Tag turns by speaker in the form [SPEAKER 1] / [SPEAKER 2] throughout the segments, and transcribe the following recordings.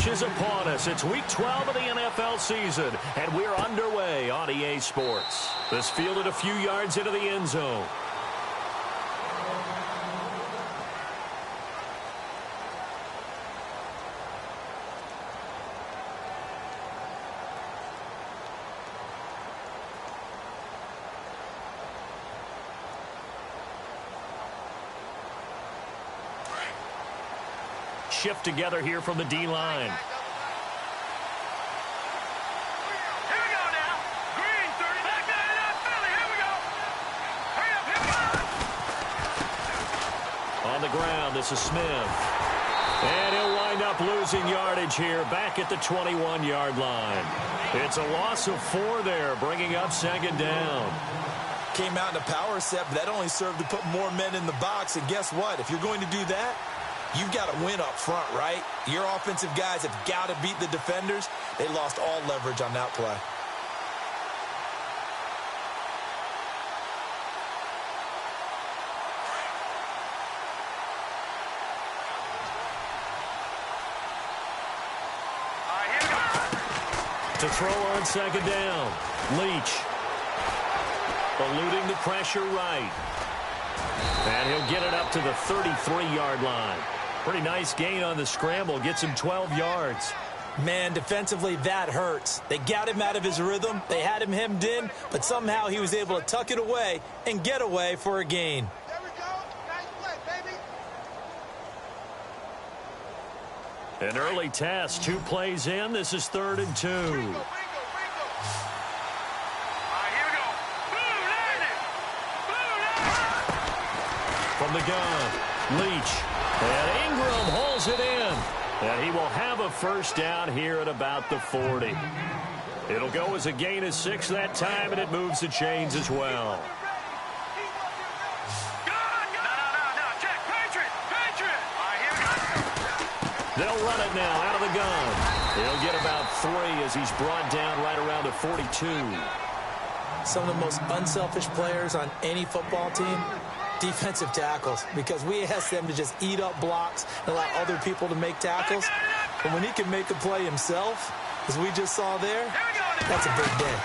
[SPEAKER 1] is upon us. It's Week 12 of the NFL season, and we're underway on EA Sports. This fielded a few yards into the end zone. Shift together here from the D-line.
[SPEAKER 2] Here we go now. Green, 30. Back down, Philly. Here we go. Hurry up, here we go.
[SPEAKER 1] On the ground, this is Smith. And he'll wind up losing yardage here back at the 21-yard line. It's a loss of 4 there, bringing up second down.
[SPEAKER 3] Came out in a power set, but that only served to put more men in the box. And guess what? If you're going to do that, you've got to win up front, right? Your offensive guys have got to beat the defenders. They lost all leverage on that play.
[SPEAKER 1] To throw on second down, Leach. Eluding the pressure right. And he'll get it up to the 33-yard line. Pretty nice gain on the scramble. Gets him 12 yards.
[SPEAKER 3] Man, defensively, that hurts. They got him out of his rhythm. They had him hemmed in, but somehow he was able to tuck it away and get away for a gain.
[SPEAKER 2] There we go. Nice play, baby.
[SPEAKER 1] An early test. 2 plays in. This is 3rd and 2.
[SPEAKER 2] Bingo. All right, here we go. Blue landed.
[SPEAKER 1] From the gun, Leach. And Ingram holds it in. And he will have a first down here at about the 40. It'll go as a gain of 6 that time, and it moves the chains as well.
[SPEAKER 2] No. Check. Patriot. All right, here we go.
[SPEAKER 1] They'll run it now out of the gun. He'll get about 3 as he's brought down right around the 42.
[SPEAKER 3] Some of the most unselfish players on any football team, defensive tackles, because we ask them to just eat up blocks and allow other people to make tackles. But when he can make a play himself, as we just saw there, that's a big day.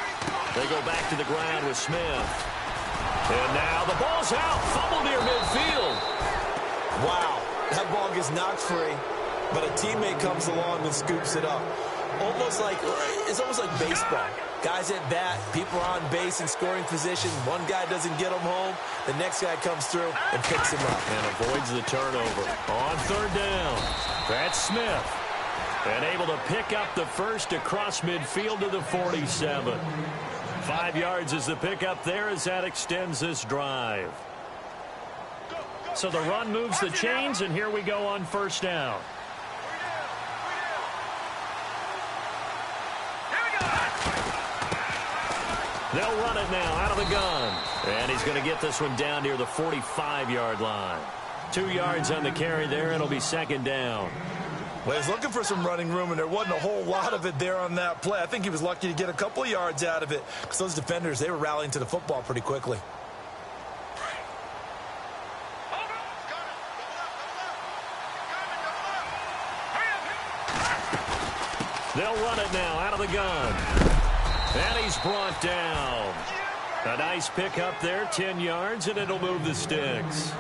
[SPEAKER 1] They go back to the ground with Smith. And now the ball's out. Fumble near midfield.
[SPEAKER 3] Wow, that ball gets knocked free, but a teammate comes along and scoops it up. It's almost like baseball. Guys at bat, people are on base in scoring position. One guy doesn't get him home. The next guy comes through and picks him up.
[SPEAKER 1] And avoids the turnover. On 3rd down, that's Smith. And able to pick up the first across midfield to the 47. 5 yards is the pickup there as that extends this drive. So the run moves the chains, and here we go on 1st down. They'll run it now out of the gun. And he's going to get this one down near the 45-yard line. 2 yards on the carry there. It'll be 2nd down.
[SPEAKER 3] Well, he's looking for some running room, and there wasn't a whole lot of it there on that play. I think he was lucky to get a couple of yards out of it because those defenders, they were rallying to the football pretty quickly.
[SPEAKER 1] They'll run it now out of the gun. And he's brought down. A nice pickup there, 10 yards, and it'll move the sticks.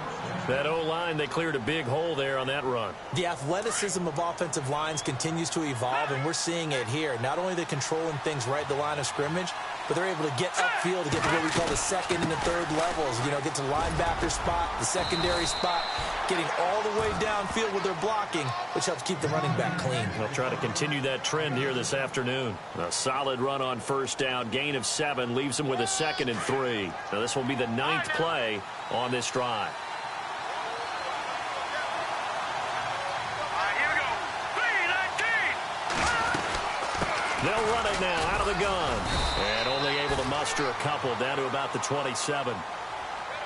[SPEAKER 1] That O-line, they cleared a big hole there on that run.
[SPEAKER 3] The athleticism of offensive lines continues to evolve, and we're seeing it here. Not only they're controlling things right at the line of scrimmage, but they're able to get upfield to get to what we call the 2nd and the 3rd levels. You know, get to the linebacker spot, the secondary spot, getting all the way downfield with their blocking, which helps keep the running back clean.
[SPEAKER 1] They'll try to continue that trend here this afternoon. A solid run on 1st down, gain of 7, leaves them with a 2nd and 3. Now this will be the 9th play on this drive. They'll run it now out of the gun. And only able to muster a couple down to about the 27.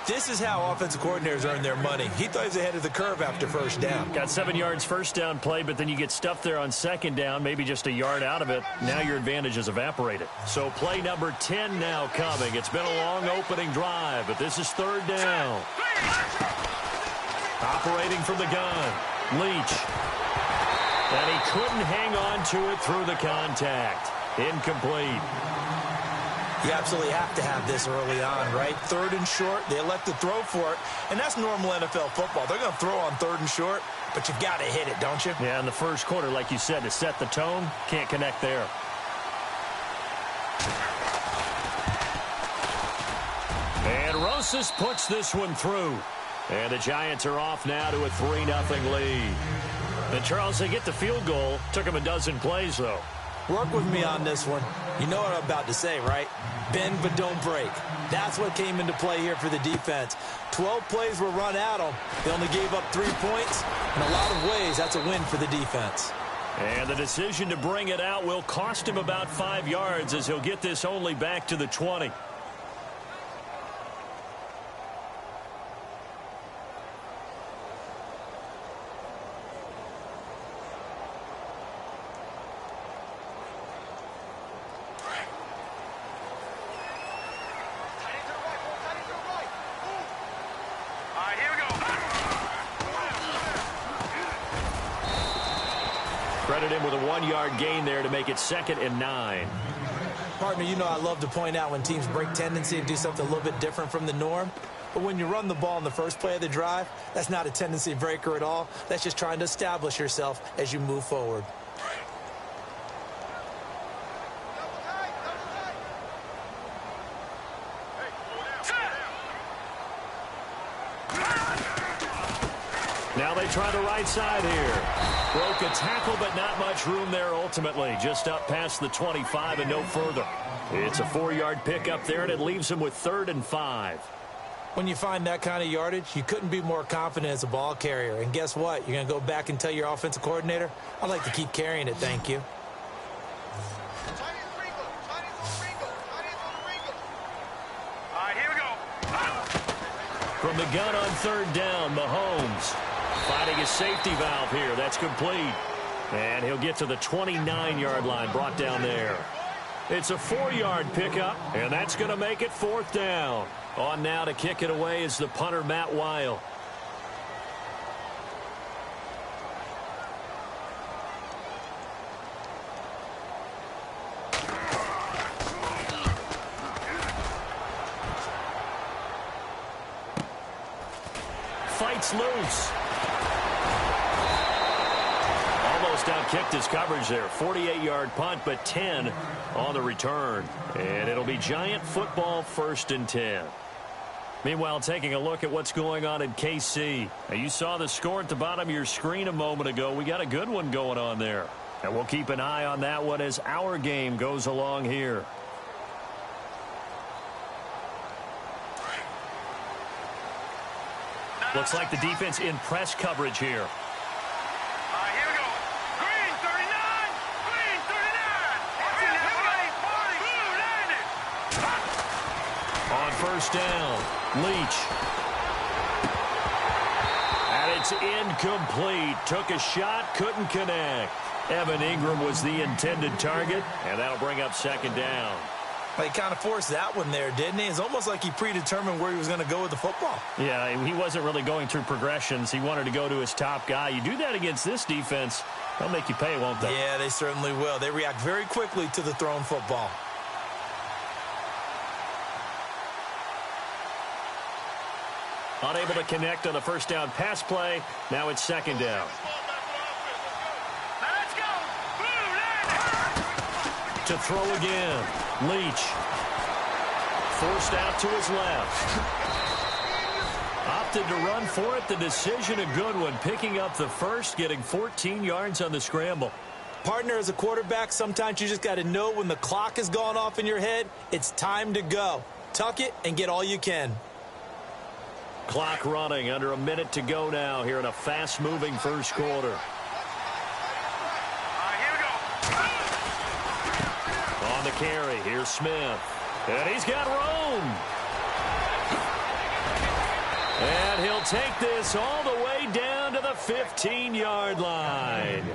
[SPEAKER 3] This is how offensive coordinators earn their money. He thought he was ahead of the curve after 1st down.
[SPEAKER 1] Got 7 yards 1st down play, but then you get stuffed there on 2nd down, maybe just a yard out of it. Now your advantage has evaporated. So play number 10 now coming. It's been a long opening drive, but this is 3rd down. Operating from the gun, Leach. And he couldn't hang on to it through the contact. Incomplete.
[SPEAKER 3] You absolutely have to have this early on, right? 3rd and short, they elect to throw for it, and that's normal NFL football. They're going to throw on 3rd and short, but you've got to hit it, don't you?
[SPEAKER 1] Yeah, in the first quarter, like you said, to set the tone, can't connect there. And Rosas puts this one through. And the Giants are off now to a 3-0 lead. And Charles, they get the field goal. Took them a dozen plays, though.
[SPEAKER 3] Work with me on this one. You know what I'm about to say, right? Bend but don't break. That's what came into play here for the defense. 12 plays were run at them. They only gave up 3 points. In a lot of ways, that's a win for the defense.
[SPEAKER 1] And the decision to bring it out will cost him about 5 yards as he'll get this only back to the 20. Credit him with a 1-yard gain there to make it 2nd and 9.
[SPEAKER 3] Partner, you know I love to point out when teams break tendency and do something a little bit different from the norm. But when you run the ball in the first play of the drive, that's not a tendency breaker at all. That's just trying to establish yourself as you move forward.
[SPEAKER 1] Now they try the right side here. Broke a tackle, but not much room there ultimately. Just up past the 25 and no further. It's a 4-yard pickup there, and it leaves him with 3rd and 5.
[SPEAKER 3] When you find that kind of yardage, you couldn't be more confident as a ball carrier. And guess what? You're going to go back and tell your offensive coordinator, I'd like to keep carrying it, thank you.
[SPEAKER 2] All right, here we go.
[SPEAKER 1] From the gun on 3rd down, Mahomes finding a safety valve here. That's complete. And he'll get to the 29-yard line, brought down there. It's a 4-yard pickup, and that's going to make it 4th down. On now to kick it away is the punter, Matt Weil. Fights loose. Almost outkicked his coverage there. 48-yard punt, but 10 on the return. And it'll be Giant football, 1st and 10. Meanwhile, taking a look at what's going on in KC. Now, you saw the score at the bottom of your screen a moment ago. We got a good one going on there. And we'll keep an eye on that one as our game goes along here. Looks like the defense in press coverage here.
[SPEAKER 2] All right, here we go. Green 39. Green 39.
[SPEAKER 1] On 1st down, Leach. And it's incomplete. Took a shot, couldn't connect. Evan Ingram was the intended target, and that'll bring up 2nd down.
[SPEAKER 3] He kind of forced that one there, didn't he? It's almost like he predetermined where he was going to go with the football.
[SPEAKER 1] Yeah, he wasn't really going through progressions. He wanted to go to his top guy. You do that against this defense, they'll make you pay, won't they?
[SPEAKER 3] Yeah, they certainly will. They react very quickly to the thrown football.
[SPEAKER 1] Unable to connect on the 1st down pass play. Now it's 2nd down.
[SPEAKER 2] Let's go.
[SPEAKER 1] To throw again. Leach. Forced out to his left. Opted to run for it. The decision a good one. Picking up the 1st, getting 14 yards on the scramble.
[SPEAKER 3] Partner, as a quarterback, sometimes you just got to know when the clock has gone off in your head, it's time to go. Tuck it and get all you can.
[SPEAKER 1] Clock running. Under a minute to go now here in a fast-moving 1st quarter. On the carry, here's Smith. And he's got room. And he'll take this all the way down to the 15-yard line.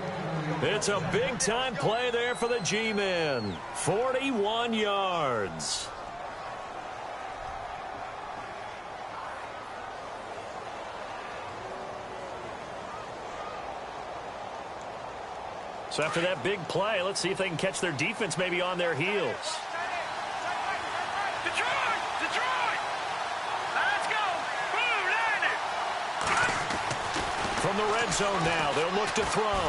[SPEAKER 1] It's a big-time play there for the G-men. 41 yards. So after that big play, let's see if they can catch their defense maybe on their heels.
[SPEAKER 2] Detroit! Detroit! Let's go! Boom, landed!
[SPEAKER 1] From the red zone now, they'll look to throw.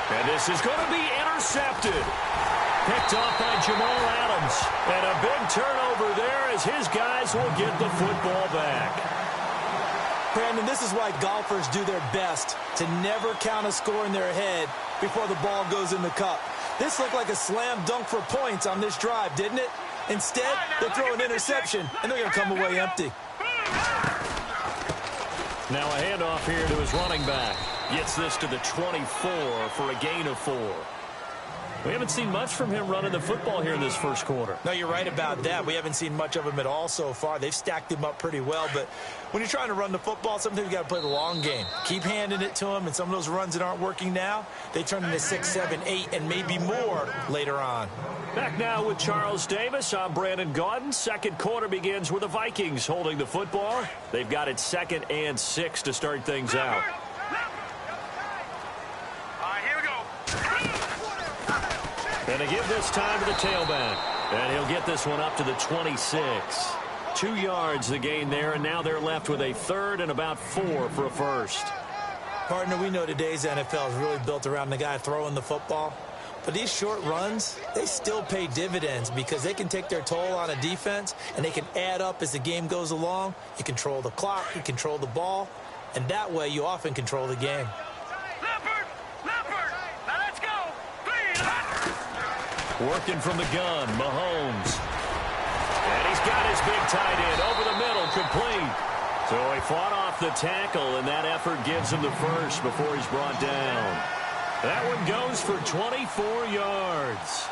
[SPEAKER 1] And this is going to be intercepted. Picked off by Jamal Adams. And a big turnover there as his guys will get the football back.
[SPEAKER 3] Brandon, this is why golfers do their best to never count a score in their head before the ball goes in the cup. This looked like a slam dunk for points on this drive, didn't it? Instead, they throw an interception, and they're going to come away empty.
[SPEAKER 1] Now a handoff here to his running back. Gets this to the 24 for a gain of 4. We haven't seen much from him running the football here in this first quarter.
[SPEAKER 3] No, you're right about that. We haven't seen much of him at all so far. They've stacked him up pretty well, but when you're trying to run the football, sometimes you got to play the long game. Keep handing it to him, and some of those runs that aren't working now, they turn into 6, 7, 8, and maybe more later on.
[SPEAKER 1] Back now with Charles Davis. I'm Brandon Gaudin. Second quarter begins with the Vikings holding the football. They've got it 2nd and 6 to start things out. And they give this time to the tailback. And he'll get this one up to the 26. 2 yards the gain there, and now they're left with a 3rd and about 4 for a first.
[SPEAKER 3] Partner, we know today's NFL is really built around the guy throwing the football. But these short runs, they still pay dividends because they can take their toll on a defense, and they can add up as the game goes along. You control the clock, you control the ball, and that way you often control the game.
[SPEAKER 1] Working from the gun, Mahomes. And he's got his big tight end over the middle, complete. So he fought off the tackle, and that effort gives him the first before he's brought down. That one goes for 24 yards.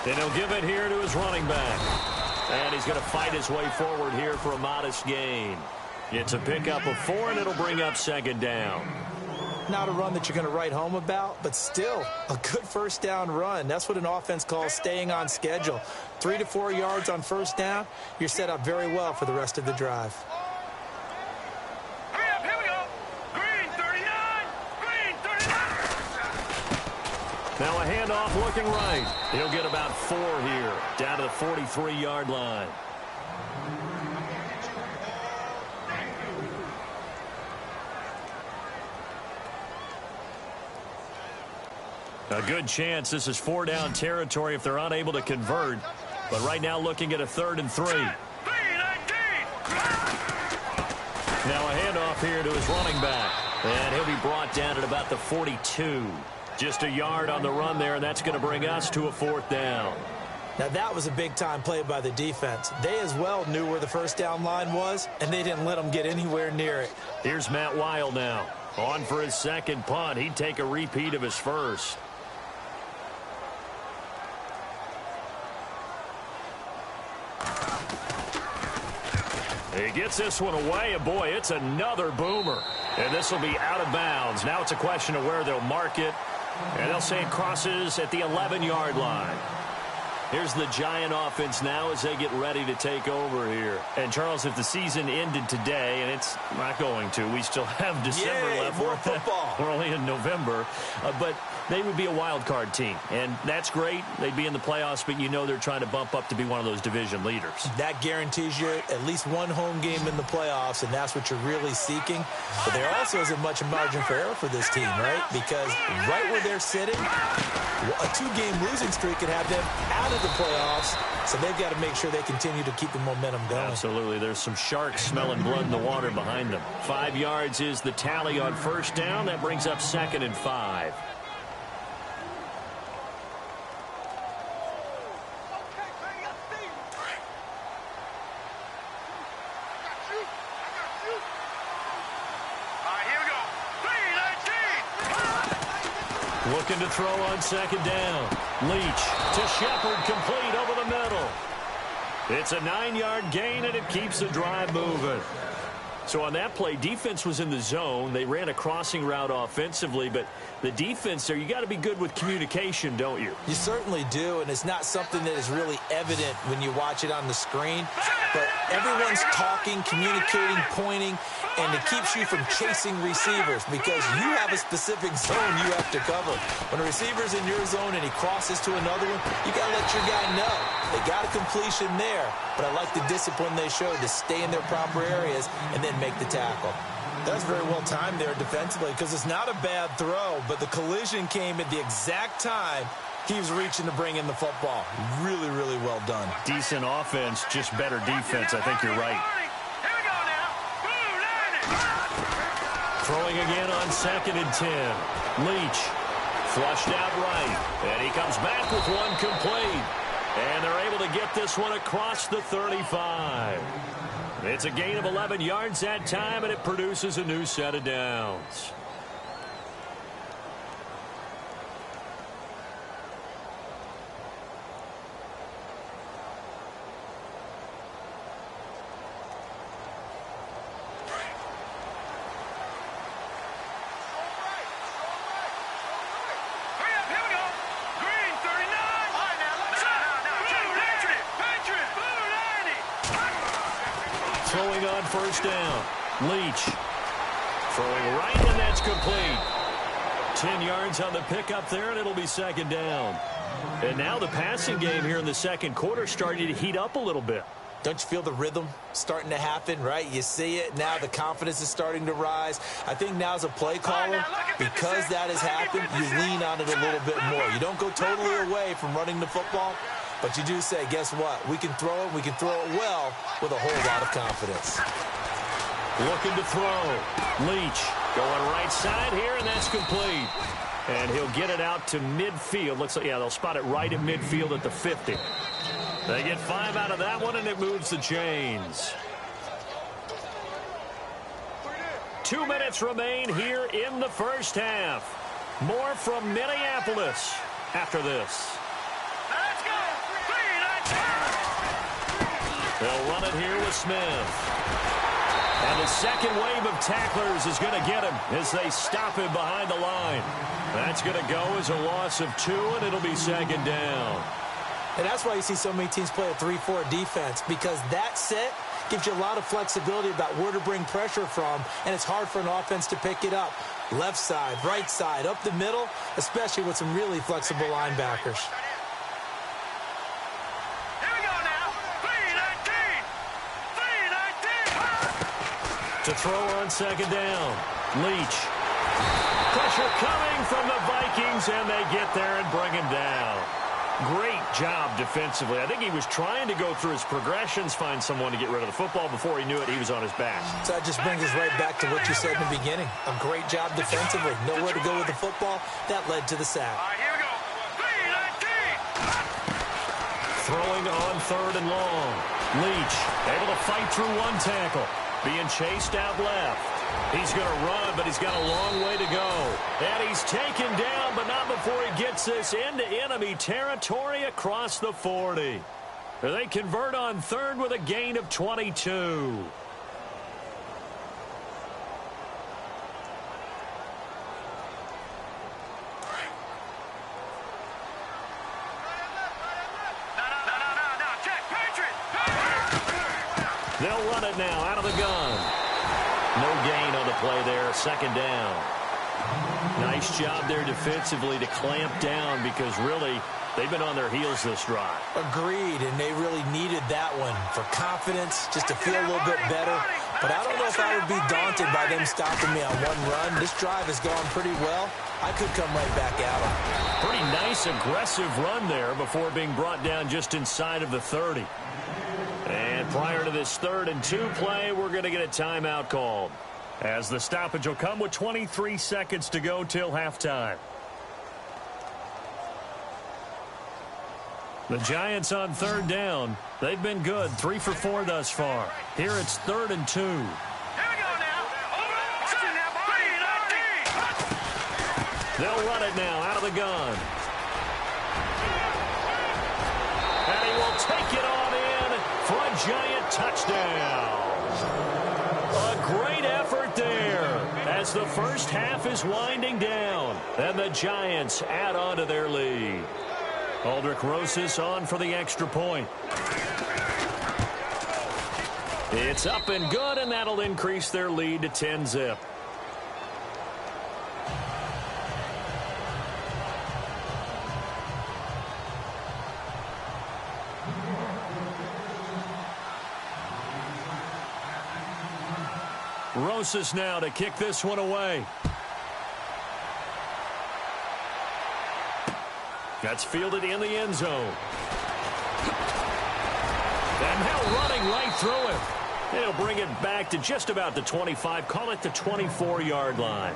[SPEAKER 1] Then he'll give it here to his running back. And he's going to fight his way forward here for a modest gain. It's a pickup of 4, and it'll bring up 2nd down.
[SPEAKER 3] Not a run that you're going to write home about, but still a good first down run. That's what an offense calls staying on schedule. 3 to 4 yards on first down, you're set up very well for the rest of the drive.
[SPEAKER 1] Now a handoff looking right. He'll get about 4 here, down to the 43-yard line. A good chance this is 4-down territory if they're unable to convert. But right now looking at a 3rd and 3. Now a handoff here to his running back. And he'll be brought down at about the 42. Just a yard on the run there, and that's going to bring us to a 4th down.
[SPEAKER 3] Now, that was a big-time play by the defense. They as well knew where the first down line was, and they didn't let them get anywhere near it.
[SPEAKER 1] Here's Matt Weil now. On for his 2nd punt. He'd take a repeat of his first. He gets this one away, and boy, it's another boomer. And this will be out of bounds. Now it's a question of where they'll mark it. And they'll say it crosses at the 11-yard line. Here's the Giant offense now as they get ready to take over here. And, Charles, if the season ended today, and it's not going to, we still have December left.
[SPEAKER 3] More football.
[SPEAKER 1] We're only in November. But they would be a wild card team. And that's great. They'd be in the playoffs, but you know they're trying to bump up to be one of those division leaders.
[SPEAKER 3] That guarantees you at least one home game in the playoffs, and that's what you're really seeking. But there also isn't much margin for error for this team, right? Because right where they're sitting, a 2-game losing streak could have them out of the playoffs, so they've got to make sure they continue to keep the momentum going.
[SPEAKER 1] Absolutely. There's some sharks smelling blood in the water behind them. 5 yards is the tally on first down. That brings up 2nd and 5. Looking to throw on second down. Leach to Shepard, complete over the middle. It's a 9-yard gain, and it keeps the drive moving. So on that play, defense was in the zone. They ran a crossing route offensively, but the defense there, you got to be good with communication, don't you?
[SPEAKER 3] You certainly do, and it's not something that is really evident when you watch it on the screen. But everyone's talking, communicating, pointing, and it keeps you from chasing receivers because you have a specific zone you have to cover. When a receiver's in your zone and he crosses to another one, you got to let your guy know. They got a completion there, but I like the discipline they showed to stay in their proper areas and then make the tackle. That's very well timed there defensively because it's not a bad throw, but the collision came at the exact time he was reaching to bring in the football. Really, really well done.
[SPEAKER 1] Decent offense, just better defense. I think you're right. Throwing again on 2nd and 10. Leach flushed out right, and he comes back with one complete. And they're able to get this one across the 35. It's a gain of 11 yards that time, and it produces a new set of downs. Throwing on first down. Leach throwing right, and that's complete. 10 yards on the pickup there, and it'll be second down. And now the passing game here in the second quarter starting to heat up a little bit.
[SPEAKER 3] Don't you feel the rhythm starting to happen, right? You see it. Now the confidence is starting to rise. I think now as a play caller, because that has happened, you lean on it a little bit more. You don't go totally away from running the football, but you do say, guess what? We can throw it. We can throw it well with a whole lot of confidence.
[SPEAKER 1] Looking to throw. Leach going right side here, and that's complete. And he'll get it out to midfield. Looks like, yeah, they'll spot it right at midfield at the 50. They get 5 out of that one, and it moves the chains. 2 minutes remain here in the first half. More from Minneapolis after this. They'll run it here with Smith. And the second wave of tacklers is going to get him as they stop him behind the line. That's going to go as a loss of 2, and it'll be second down.
[SPEAKER 3] And that's why you see so many teams play a 3-4 defense, because that set gives you a lot of flexibility about where to bring pressure from, and it's hard for an offense to pick it up. Left side, right side, up the middle, especially with some really flexible linebackers.
[SPEAKER 1] To throw on second down. Leach. Pressure coming from the Vikings, and they get there and bring him down. Great job defensively. I think he was trying to go through his progressions, find someone to get rid of the football. Before he knew it, he was on his back.
[SPEAKER 3] So that just brings us right back to what you said in the beginning. A great job defensively. Nowhere to go with the football. That led to the sack.
[SPEAKER 2] Here we go. 3-19.
[SPEAKER 1] Throwing on 3rd and long. Leach able to fight through one tackle. Being chased out left. He's going to run, but he's got a long way to go. And he's taken down, but not before he gets this into enemy territory across the 40. They convert on 3rd with a gain of 22. They'll run it now out of the gun. No gain on the play there, second down. Nice job there defensively to clamp down because really they've been on their heels this drive.
[SPEAKER 3] Agreed, and they really needed that one for confidence, just to feel a little bit better. But I don't know if I would be daunted by them stopping me on one run. This drive has gone pretty well. I could come right back at them.
[SPEAKER 1] Pretty nice, aggressive run there before being brought down just inside of the 30. And prior to this 3rd and 2 play, we're going to get a timeout called, as the stoppage will come with 23 seconds to go till halftime. The Giants on 3rd down. They've been good, 3 for 4 thus far. Here it's 3rd and 2.
[SPEAKER 2] Here we go now.
[SPEAKER 1] They'll run it now out of the gun. And he will take it on in for a giant touchdown. A great effort there as the first half is winding down. And the Giants add on to their lead. Aldrich Rosas on for the extra point. It's up and good, and that'll increase their lead to 10-zip. Rosas now to kick this one away. That's fielded in the end zone. And now running right through it. He'll bring it back to just about the 25, call it the 24-yard line.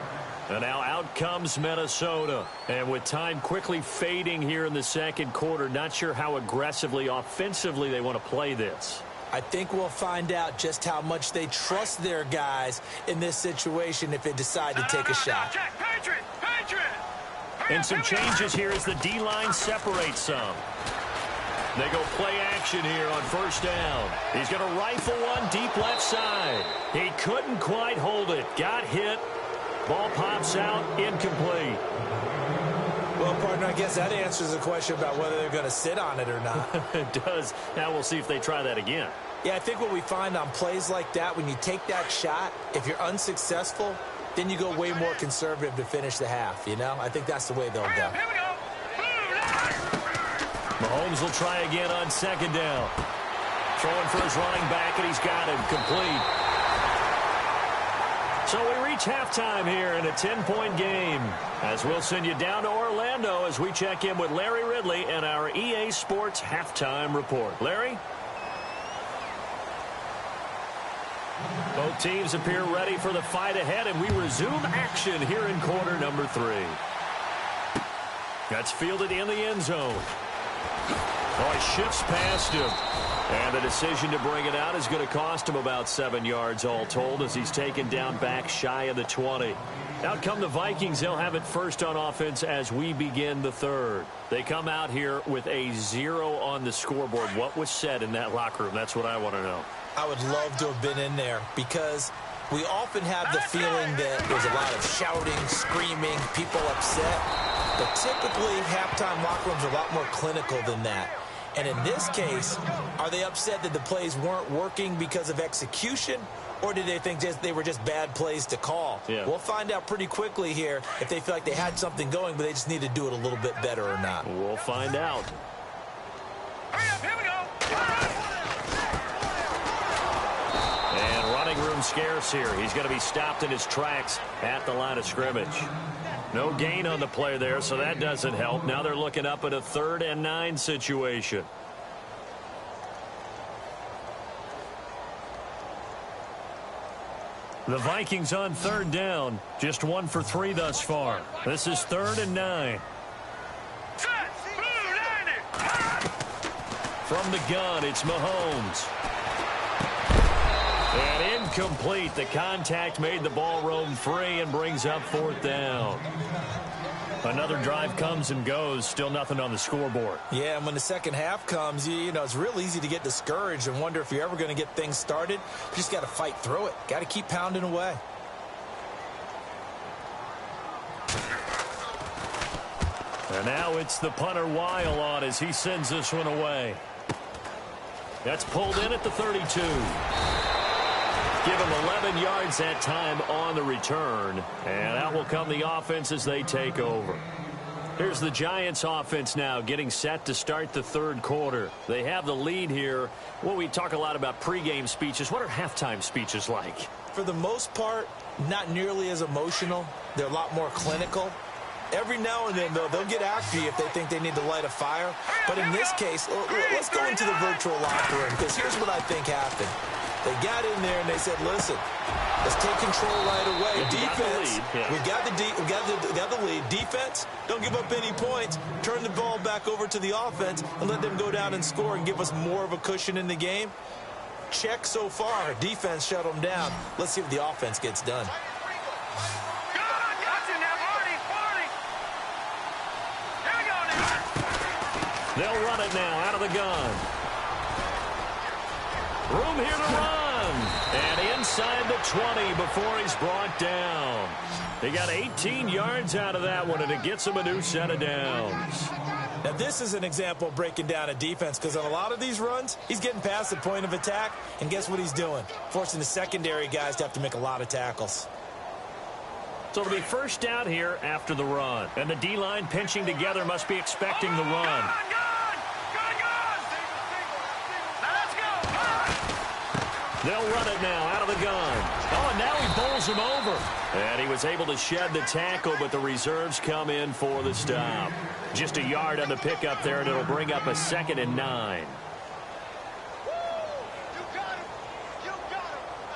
[SPEAKER 1] And now out comes Minnesota. And with time quickly fading here in the second quarter, not sure how aggressively, offensively they want to play this.
[SPEAKER 3] I think we'll find out just how much they trust their guys in this situation if they decide to take a shot.
[SPEAKER 1] And some changes here as the D-line separates some. They go play action here on first down. He's going to rifle one deep left side. He couldn't quite hold it. Got hit. Ball pops out. Incomplete.
[SPEAKER 3] Well, partner, I guess that answers the question about whether they're going to sit on it or not.
[SPEAKER 1] It does. Now we'll see if they try that again.
[SPEAKER 3] Yeah, I think what we find on plays like that, when you take that shot, if you're unsuccessful, then you go way more conservative to finish the half, you know? I think that's the way they'll go.
[SPEAKER 2] Here we go.
[SPEAKER 1] Mahomes will try again on second down. Throwing for his running back, and he's got him complete. So we reach halftime here in a 10-point game. As we'll send you down to Orlando as we check in with Larry Ridley and our EA Sports Halftime Report. Larry? Both teams appear ready for the fight ahead, and we resume action here in quarter number 3. That's fielded in the end zone. Oh, he shifts past him. And the decision to bring it out is going to cost him about 7 yards all told as he's taken down back shy of the 20. Out come the Vikings. They'll have it first on offense as we begin the third. They come out here with a 0 on the scoreboard. What was said in that locker room? That's what I want to know.
[SPEAKER 3] I would love to have been in there because we often have the feeling that there's a lot of shouting, screaming, people upset. But typically, halftime locker rooms are a lot more clinical than that. And in this case, are they upset that the plays weren't working because of execution, or did they think they were just bad plays to call?
[SPEAKER 1] Yeah.
[SPEAKER 3] We'll find out pretty quickly here if they feel like they had something going, but they just need to do it a little bit better or not.
[SPEAKER 1] We'll find out.
[SPEAKER 2] Hurry up, here we go.
[SPEAKER 1] And running room scarce here. He's going to be stopped in his tracks at the line of scrimmage. No gain on the play there, so that doesn't help. Now they're looking up at a 3rd and 9 situation. The Vikings on 3rd down. Just 1 for 3 thus far. This is 3rd and 9.
[SPEAKER 2] Set. Blue 90.
[SPEAKER 1] From the gun, it's Mahomes. And incomplete. The contact made the ball roam free and brings up 4th down. Another drive comes and goes. Still nothing on the scoreboard.
[SPEAKER 3] Yeah, and when the second half comes, you know, it's real easy to get discouraged and wonder if you're ever going to get things started. You just got to fight through it. Got to keep pounding away.
[SPEAKER 1] And now it's the punter Weil on as he sends this one away. That's pulled in at the 32. Give him 11 yards that time on the return. And out will come the offense as they take over. Here's the Giants offense now getting set to start the 3rd quarter. They have the lead here. Well, we talk a lot about pregame speeches. What are halftime speeches like?
[SPEAKER 3] For the most part, not nearly as emotional. They're a lot more clinical. Every now and then, though, they'll get after you if they think they need to light a fire. But in this case, let's go into the virtual locker room because here's what I think happened. They got in there and they said, listen, let's take control right away. Defense, we got the lead. Defense, don't give up any points. Turn the ball back over to the offense and let them go down and score and give us more of a cushion in the game. Check so far. Defense shut them down. Let's see if the offense gets done.
[SPEAKER 1] They'll run it now out of the gun. Room here to run. And inside the 20 before he's brought down. They got 18 yards out of that one, and it gets him a new set of downs.
[SPEAKER 3] Now, this is an example of breaking down a defense, because on a lot of these runs, he's getting past the point of attack, and guess what he's doing? Forcing the secondary guys to have to make a lot of tackles.
[SPEAKER 1] So it'll be first down here after the run. And the D-line pinching together must be expecting the run. They'll run it now out of the gun. Oh, and now he bowls him over. And he was able to shed the tackle, but the reserves come in for the stop. Just a yard on the pickup there, and it'll bring up a 2nd and 9.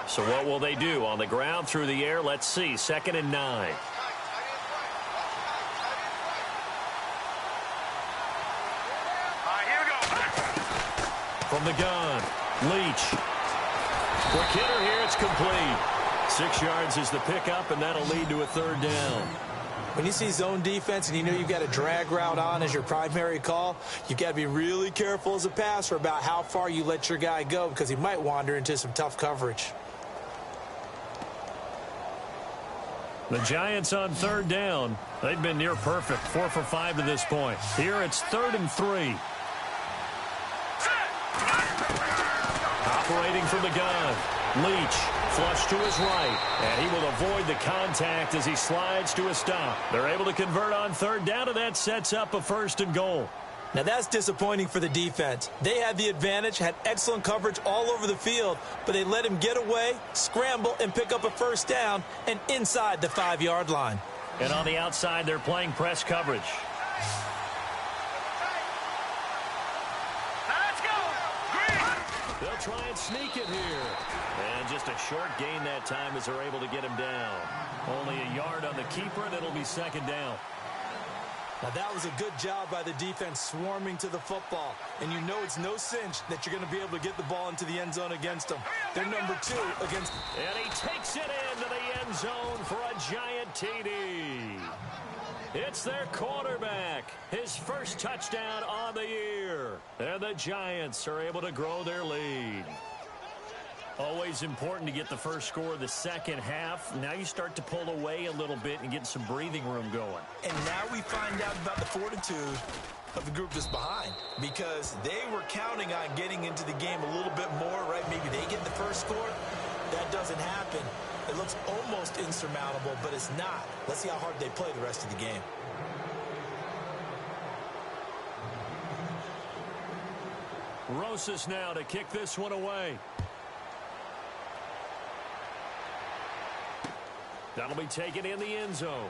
[SPEAKER 1] So what will they do? On the ground, through the air, let's see. 2nd and 9. From the gun, Leach. Quick hitter here, it's complete. 6 yards is the pickup, and that'll lead to a 3rd down.
[SPEAKER 3] When you see zone defense and you know you've got a drag route on as your primary call, you've got to be really careful as a passer about how far you let your guy go, because he might wander into some tough coverage.
[SPEAKER 1] The Giants on 3rd down. They've been near perfect, 4 for 5 to this point. Here it's 3rd and 3. Operating from the gun. Leach, flush to his right, and he will avoid the contact as he slides to a stop. They're able to convert on 3rd down, and that sets up a 1st and goal.
[SPEAKER 3] Now, that's disappointing for the defense. They had the advantage, had excellent coverage all over the field, but they let him get away, scramble, and pick up a 1st down, and inside the 5-yard line.
[SPEAKER 1] And on the outside, they're playing press coverage. They'll try and sneak it here. And just a short gain that time as they're able to get him down. Only a yard on the keeper, and it'll be 2nd down.
[SPEAKER 3] Now, that was a good job by the defense swarming to the football. And you know it's no cinch that you're going to be able to get the ball into the end zone against them. They're number 2 against...
[SPEAKER 1] And he takes it into the end zone for a giant TD. It's their quarterback. His first touchdown on the year. And the Giants are able to grow their lead. Always important to get the first score of the second half. Now you start to pull away a little bit and get some breathing room going.
[SPEAKER 3] And now we find out about the fortitude of the group that's behind, because they were counting on getting into the game a little bit more, right? Maybe they get the first score. That doesn't happen. It looks almost insurmountable, but it's not. Let's see how hard they play the rest of the game.
[SPEAKER 1] Rosas now to kick this one away. That'll be taken in the end zone.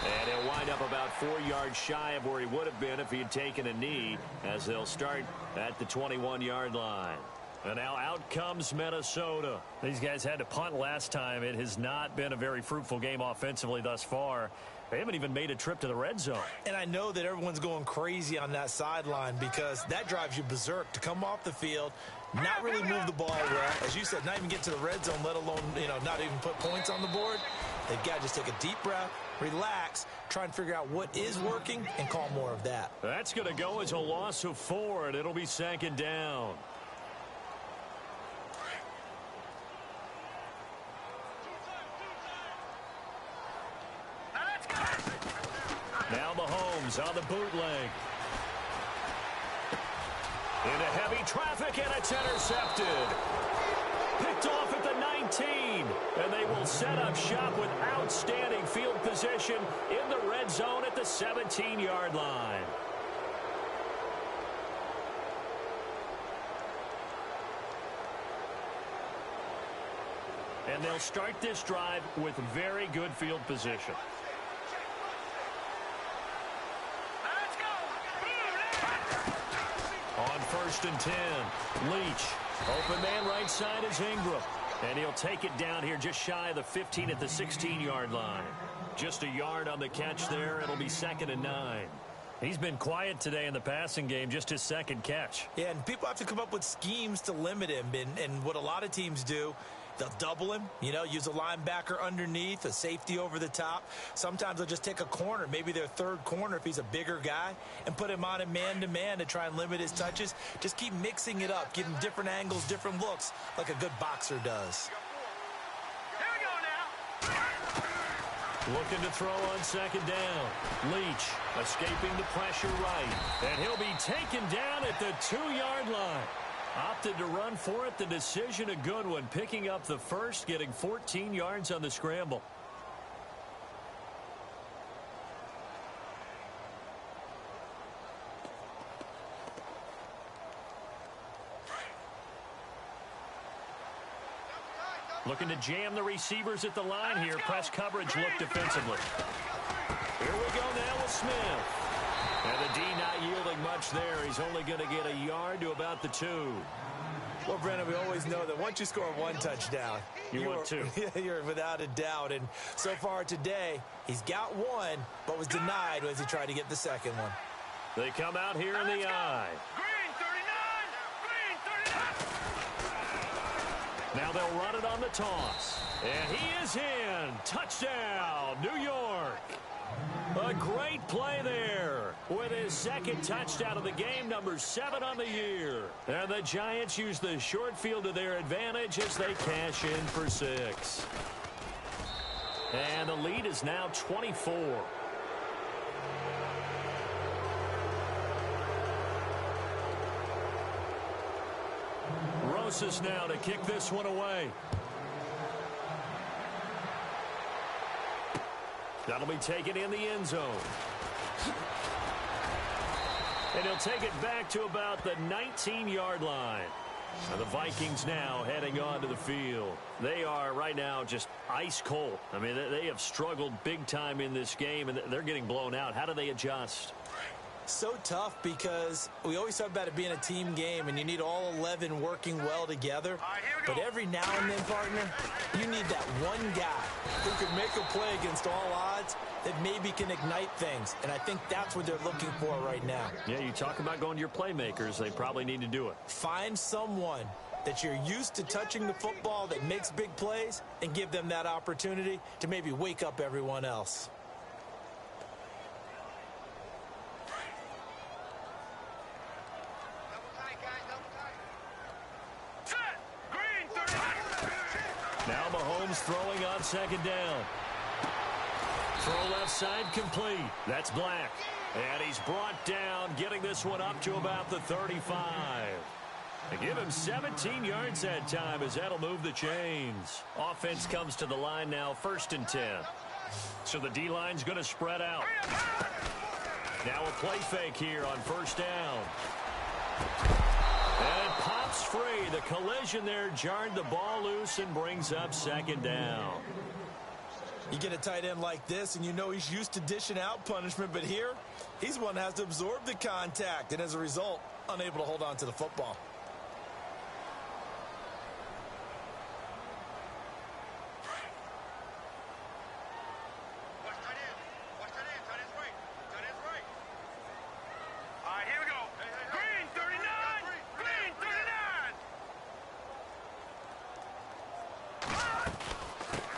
[SPEAKER 1] And he'll wind up about 4 yards shy of where he would have been if he had taken a knee, as they'll start at the 21-yard line. And now out comes Minnesota. These guys had to punt last time. It has not been a very fruitful game offensively thus far. They haven't even made a trip to the red zone.
[SPEAKER 3] And I know that everyone's going crazy on that sideline, because that drives you berserk to come off the field, not really move the ball well. As you said, not even get to the red zone, let alone, not even put points on the board. They've got to just take a deep breath, relax, try and figure out what is working, and call more of that.
[SPEAKER 1] That's going to go as a loss of 4, and it'll be 2nd down. Now Mahomes on the bootleg. Into heavy traffic, and it's intercepted. Picked off at the 19. And they will set up shop with outstanding field position in the red zone at the 17-yard line. And they'll start this drive with very good field position. On 1st and 10, Leach. Open man right side is Ingram. And he'll take it down here just shy of the 15 at the 16-yard line. Just a yard on the catch there. It'll be 2nd and 9. He's been quiet today in the passing game, just his 2nd catch.
[SPEAKER 3] Yeah, and people have to come up with schemes to limit him. And what a lot of teams do They'll double him, use a linebacker underneath, a safety over the top. Sometimes they'll just take a corner, maybe their third corner if he's a bigger guy, and put him on a man-to-man to try and limit his touches. Just keep mixing it up, give him different angles, different looks, like a good boxer does.
[SPEAKER 2] Here we go now.
[SPEAKER 1] Looking to throw on second down. Leach escaping the pressure right. And he'll be taken down at the 2-yard line. Opted to run for it. The decision a good one. Picking up the first, getting 14 yards on the scramble. Looking to jam the receivers at the line here. Press coverage look defensively. Here we go now with Smith. And the D not yielding much there. He's only going to get a yard to about the 2.
[SPEAKER 3] Well, Brennan, we always know that once you score one touchdown,
[SPEAKER 1] you want 2.
[SPEAKER 3] You're without a doubt. And so far today, he's got one, but was denied as he tried to get the second one.
[SPEAKER 1] They come out here in the eye.
[SPEAKER 2] Green 39. Green 39.
[SPEAKER 1] Now they'll run it on the toss. And he is in. Touchdown, New York. A great play there with his second touchdown of the game, number 7 on the year. And the Giants use the short field to their advantage as they cash in for 6. And the lead is now 24. Rosas now to kick this one away. That'll be taken in the end zone. And he'll take it back to about the 19-yard line. And the Vikings now heading onto the field. They are right now just ice cold. I mean, they have struggled big time in this game, and they're getting blown out. How do they adjust?
[SPEAKER 3] So tough because we always talk about it being a team game and you need all 11 working well together. But every now and then, partner, you need that one guy who can make a play against all odds that maybe can ignite things. And I think that's what they're looking for right now.
[SPEAKER 1] Yeah, you talk about going to your playmakers. They probably need to do it.
[SPEAKER 3] Find someone that you're used to touching the football that makes big plays and give them that opportunity to maybe wake up everyone else.
[SPEAKER 1] Now Mahomes throwing on second down. Throw left side complete. That's Black. And he's brought down, getting this one up to about the 35. They give him 17 yards that time as that'll move the chains. Offense comes to the line now, 1st and 10. So the D-line's going to spread out. Now a play fake here on 1st down. And it pops free. The collision there jarred the ball loose and brings up 2nd down.
[SPEAKER 3] You get a tight end like this, and you know he's used to dishing out punishment, but here, he's one that has to absorb the contact, and as a result, unable to hold on to the football.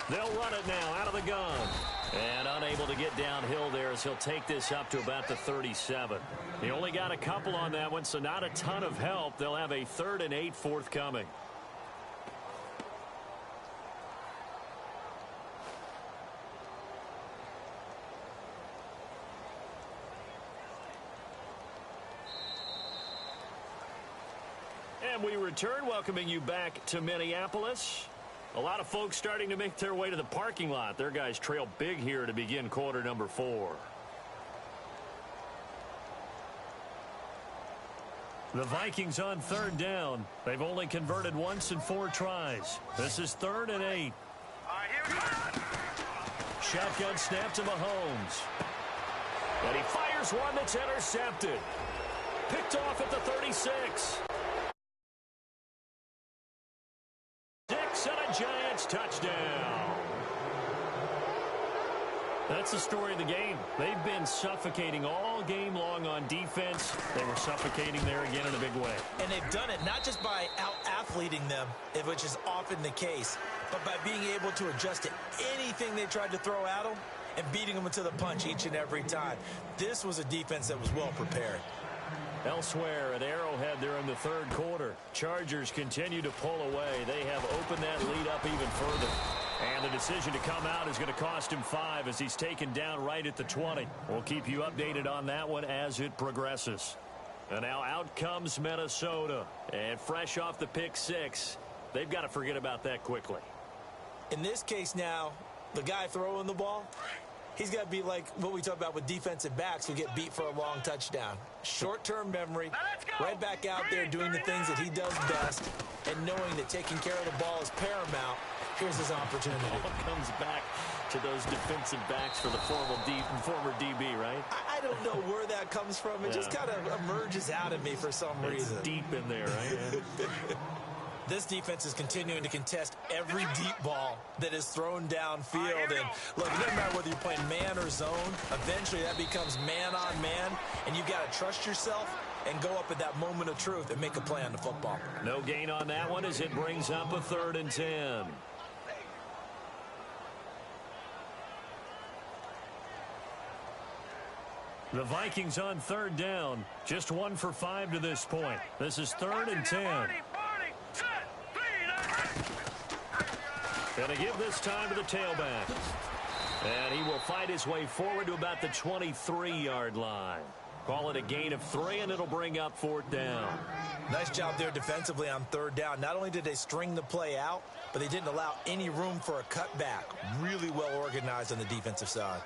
[SPEAKER 1] They'll run it now out of the gun. And unable to get downhill there as he'll take this up to about the 37. He only got a couple on that one, so not a ton of help. They'll have a 3rd and 8 forthcoming. And we return, welcoming you back to Minneapolis. A lot of folks starting to make their way to the parking lot. Their guys trail big here to begin quarter number 4. The Vikings on 3rd down. They've only converted once in 4 tries. This is 3rd and 8. Shotgun snap to Mahomes. And he fires one that's intercepted. Picked off at the 36. And a Giants touchdown. That's the story of the game. They've been suffocating all game long on defense. They were suffocating there again in a big way.
[SPEAKER 3] And they've done it not just by out-athleting them, which is often the case, but by being able to adjust to anything they tried to throw at them and beating them into the punch each and every time. This was a defense that was well prepared.
[SPEAKER 1] Elsewhere at Arrowhead, they're in the third quarter. Chargers continue to pull away. They have opened that lead up even further. And the decision to come out is going to cost him 5 as he's taken down right at the 20. We'll keep you updated on that one as it progresses. And now out comes Minnesota. And fresh off the pick 6, they've got to forget about that quickly.
[SPEAKER 3] In this case now, the guy throwing the ball, he's got to be like what we talk about with defensive backs who get beat for a long touchdown. Short-term memory, right back out there doing the things that he does best, and knowing that taking care of the ball is paramount. Here's his opportunity.
[SPEAKER 1] All comes back to those defensive backs for the former DB, right?
[SPEAKER 3] I don't know where that comes from. It just kind of emerges out of me for some reason.
[SPEAKER 1] It's deep in there, right?
[SPEAKER 3] This defense is continuing to contest every deep ball that is thrown downfield. And look, it doesn't matter whether you're playing man or zone. Eventually, that becomes man on man, and you've got to trust yourself and go up at that moment of truth and make a play on the football.
[SPEAKER 1] No gain on that one as it brings up a 3rd and 10. The Vikings on 3rd down. Just 1 for 5 to this point. This is 3rd and 10. And to give this time to the tailback. And he will fight his way forward to about the 23-yard line. Call it a gain of 3, and it'll bring up 4th down.
[SPEAKER 3] Nice job there defensively on 3rd down. Not only did they string the play out, but they didn't allow any room for a cutback. Really well organized on the defensive side.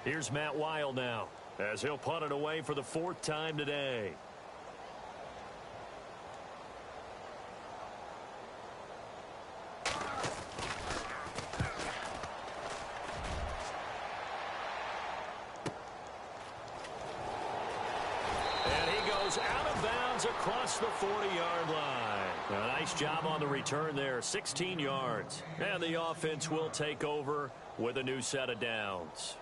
[SPEAKER 1] Here's Matt Wild now as he'll punt it away for the 4th time today. And he goes out of bounds across the 40-yard line. A nice job on the return there, 16 yards. And the offense will take over with a new set of downs.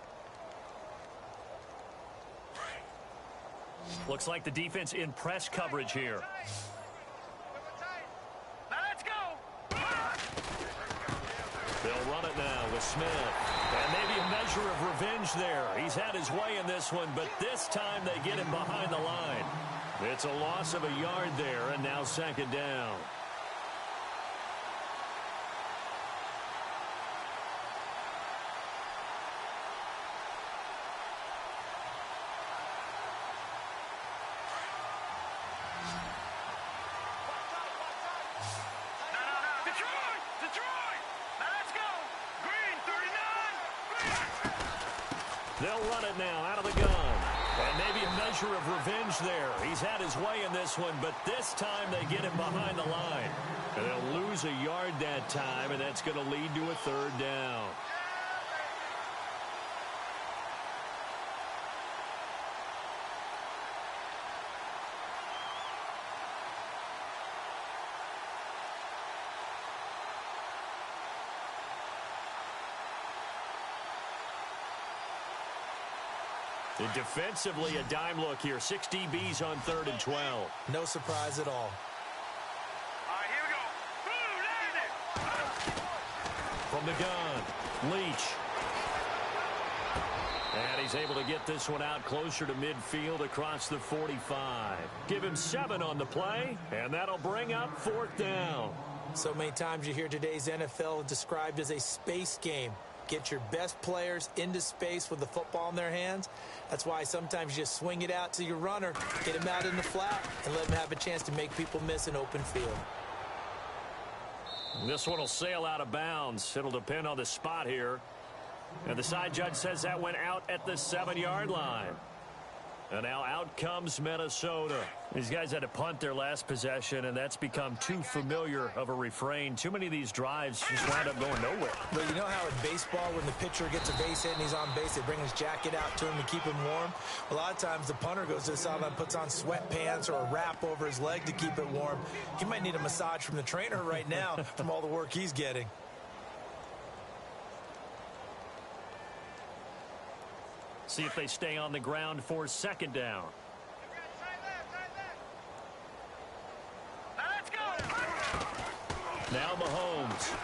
[SPEAKER 1] Looks like the defense in press coverage here.
[SPEAKER 2] Let's go.
[SPEAKER 1] They'll run it now with Smith. And maybe a measure of revenge there. He's had his way in this one, but this time they get him behind the line. It's a loss of a yard there, and now 2nd down. They'll run it now out of the gun. And maybe a measure of revenge there. He's had his way in this one, but this time they get him behind the line. And they'll lose a yard that time, and that's going to lead to a 3rd down. And defensively, a dime look here. 6 DBs on 3rd and 12.
[SPEAKER 3] No surprise at all.
[SPEAKER 2] All right, here we go. Boom,
[SPEAKER 1] From the gun, Leach. And he's able to get this one out closer to midfield across the 45. Give him 7 on the play, and that'll bring up 4th down.
[SPEAKER 3] So many times you hear today's NFL described as a space game. Get your best players into space with the football in their hands. That's why sometimes you just swing it out to your runner, get him out in the flat, and let him have a chance to make people miss an open field.
[SPEAKER 1] This one will sail out of bounds. It'll depend on the spot here. And the side judge says that went out at the 7-yard line. And now out comes Minnesota. These guys had to punt their last possession, and that's become too familiar of a refrain. Too many of these drives just wind up going nowhere.
[SPEAKER 3] But you know how in baseball, when the pitcher gets a base hit and he's on base, they bring his jacket out to him to keep him warm? A lot of times the punter goes to the sideline, puts on sweatpants or a wrap over his leg to keep it warm. He might need a massage from the trainer right now from all the work he's getting.
[SPEAKER 1] See if they stay on the ground for second down. Now Mahomes.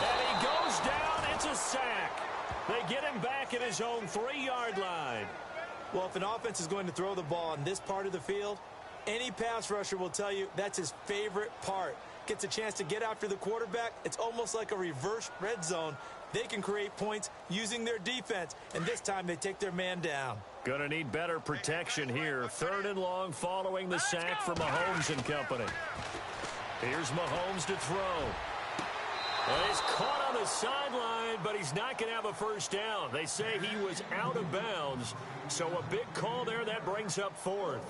[SPEAKER 1] And he goes down. It's a sack. They get him back at his own 3-yard line.
[SPEAKER 3] Well, if an offense is going to throw the ball in this part of the field, any pass rusher will tell you that's his favorite part. Gets a chance to get after the quarterback. It's almost like a reverse red zone. They can create points using their defense, and this time they take their man down.
[SPEAKER 1] Gonna need better protection here. 3rd and long following the sack for Mahomes and company. Here's Mahomes to throw. Well, he's caught on the sideline, but he's not going to have a first down. They say he was out of bounds, so a big call there. That brings up 4th.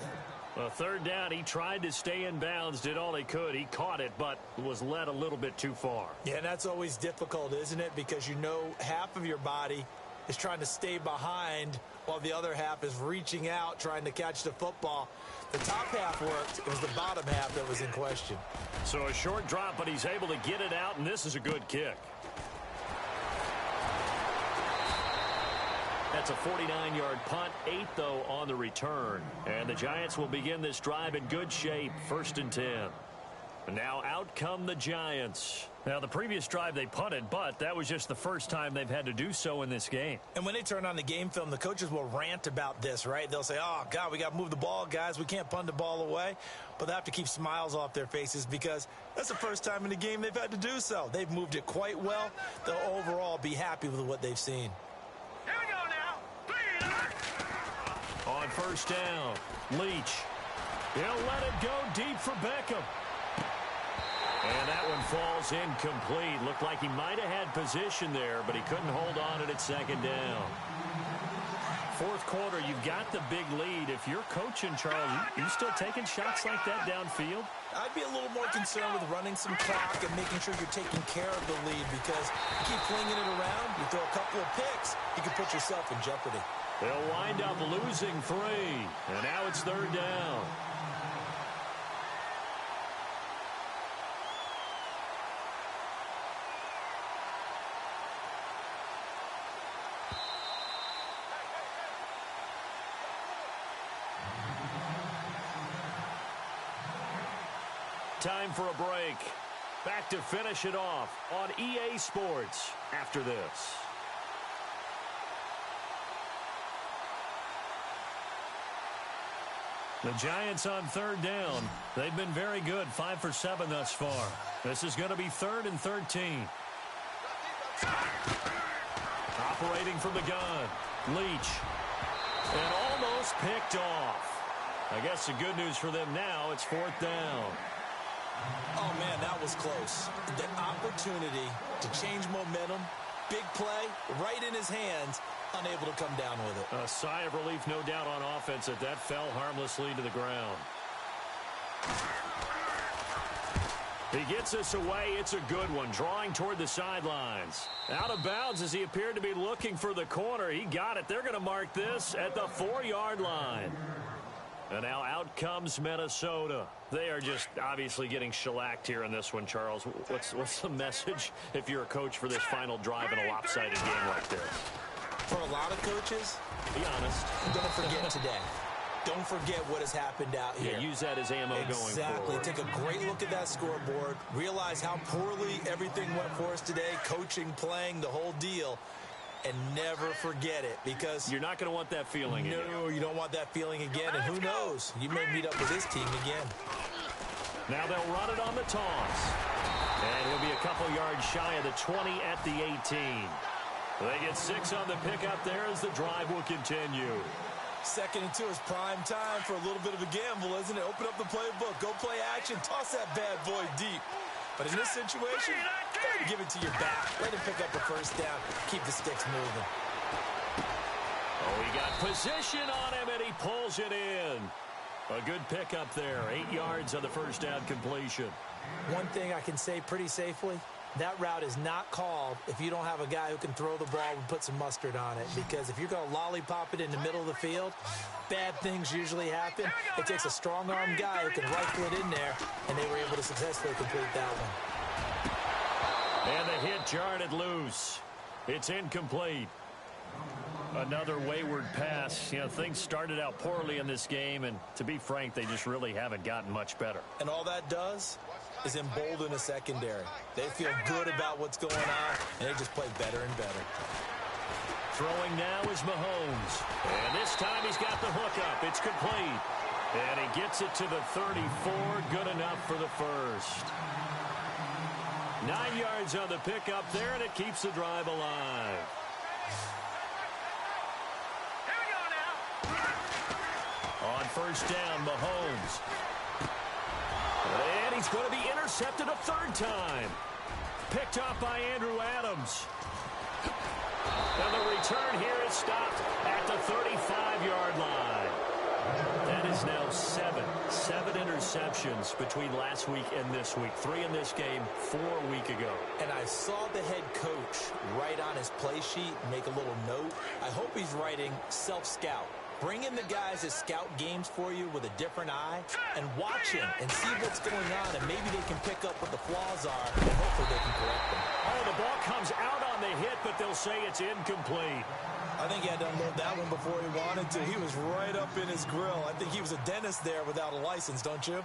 [SPEAKER 1] A 3rd down, he tried to stay in bounds, did all he could. He caught it, but was led a little bit too far.
[SPEAKER 3] Yeah, and that's always difficult, isn't it? Because you know half of your body is trying to stay behind while the other half is reaching out, trying to catch the football. The top half worked. It was the bottom half that was in question.
[SPEAKER 1] So a short drop, but he's able to get it out, and this is a good kick. That's a 49-yard punt, 8, though, on the return. And the Giants will begin this drive in good shape, 1st and 10. And now out come the Giants. Now, the previous drive they punted, but that was just the first time they've had to do so in this game.
[SPEAKER 3] And when they turn on the game film, the coaches will rant about this, right? They'll say, oh, God, we got to move the ball, guys. We can't punt the ball away. But they have to keep smiles off their faces because that's the first time in the game they've had to do so. They've moved it quite well. They'll overall be happy with what they've seen.
[SPEAKER 2] Here we go now.
[SPEAKER 1] On 1st down, Leach. He'll let it go deep for Beckham. And that one falls incomplete. Looked like he might have had position there, but he couldn't hold on it at 2nd down. 4th quarter, you've got the big lead. If you're coaching, Charles, you still taking shots like that downfield?
[SPEAKER 3] I'd be a little more concerned with running some clock and making sure you're taking care of the lead because you keep flinging it around, you throw a couple of picks, you can put yourself in jeopardy.
[SPEAKER 1] They'll wind up losing 3, and now it's 3rd down. Time for a break. Back to finish it off on EA Sports after this. The Giants on 3rd down. They've been very good, 5 for 7 thus far. This is going to be 3rd and 13. Operating from the gun, Leach. And almost picked off. I guess the good news for them now, it's 4th down.
[SPEAKER 3] Oh, man, that was close. The opportunity to change momentum, big play, right in his hands, unable to come down with it.
[SPEAKER 1] A sigh of relief, no doubt, on offense that fell harmlessly to the ground. He gets us away. It's a good one, drawing toward the sidelines. Out of bounds as he appeared to be looking for the corner. He got it. They're going to mark this at the 4-yard line. And now out comes Minnesota. They are just obviously getting shellacked here in this one, Charles. What's the message if you're a coach for this final drive in a lopsided game like this?
[SPEAKER 3] For a lot of coaches,
[SPEAKER 1] be honest,
[SPEAKER 3] don't forget today. Don't forget what has happened out here.
[SPEAKER 1] Yeah, use that as ammo going forward.
[SPEAKER 3] Exactly. Take a great look at that scoreboard. Realize how poorly everything went for us today. Coaching, playing, the whole deal. And never forget it because
[SPEAKER 1] you're not going to want that feeling again.
[SPEAKER 3] No, you don't want that feeling again. And who knows? You may meet up with this team again.
[SPEAKER 1] Now they'll run it on the toss. And he'll be a couple yards shy of the 20 at the 18. They get 6 on the pickup there as the drive will continue.
[SPEAKER 3] 2nd and 2 is prime time for a little bit of a gamble, isn't it? Open up the playbook. Go play action. Toss that bad boy deep. But in this situation, go ahead and give it to your back. Let him pick up the 1st down. Keep the sticks moving.
[SPEAKER 1] Oh, he got position on him, and he pulls it in. A good pickup there. 8 yards on the first down completion.
[SPEAKER 3] One thing I can say pretty safely, that route is not called if you don't have a guy who can throw the ball and put some mustard on it. Because if you're going to lollipop it in the middle of the field, bad things usually happen. It takes a strong-arm guy who can rifle it in there, and they were able to successfully complete that one.
[SPEAKER 1] And the hit jarred it loose. It's incomplete. Another wayward pass. You know, things started out poorly in this game, and to be frank, they just really haven't gotten much better.
[SPEAKER 3] And all that does is embolden the secondary. They feel good about what's going on, and they just play better and better.
[SPEAKER 1] Throwing now is Mahomes. And this time he's got the hookup. It's complete. And he gets it to the 34. Good enough for the first. 9 yards on the pickup there, and it keeps the drive alive. On first down, Mahomes. And he's going to be intercepted a third time. Picked up by Andrew Adams. And the return here is stopped at the 35-yard line. That is now seven interceptions between last week and this week. 3 in this game, 4 a week ago.
[SPEAKER 3] And I saw the head coach write on his play sheet, make a little note. I hope he's writing self-scout. Bring in the guys that scout games for you with a different eye and watch him and see what's going on, and maybe they can pick up what the flaws are, and hopefully they can correct them.
[SPEAKER 1] Oh, the ball comes out on the hit, but they'll say it's incomplete.
[SPEAKER 3] I think he had to unload that one before he wanted to. He was right up in his grill. I think he was a dentist there without a license, don't you?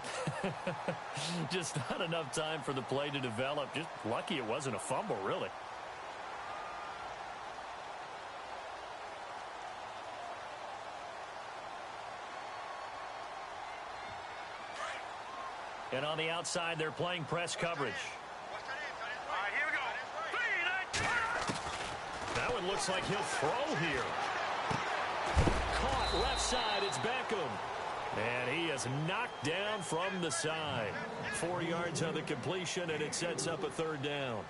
[SPEAKER 1] Just not enough time for the play to develop. Just lucky it wasn't a fumble, really. And on the outside, they're playing press coverage.
[SPEAKER 2] All right, here we go.
[SPEAKER 1] That one looks like he'll throw here. Caught left side, it's Beckham. And he is knocked down from the side. 4 yards on the completion, and it sets up a third down.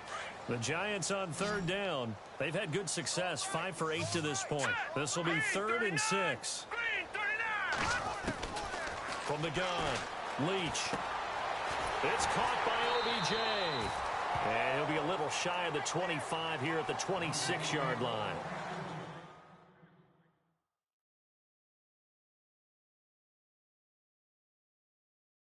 [SPEAKER 1] The Giants on third down. They've had good success, 5 for 8 to this point. This will be 3rd and 6. From the gun, Leach. It's caught by OBJ. And he'll be a little shy of the 25 here at the 26-yard line.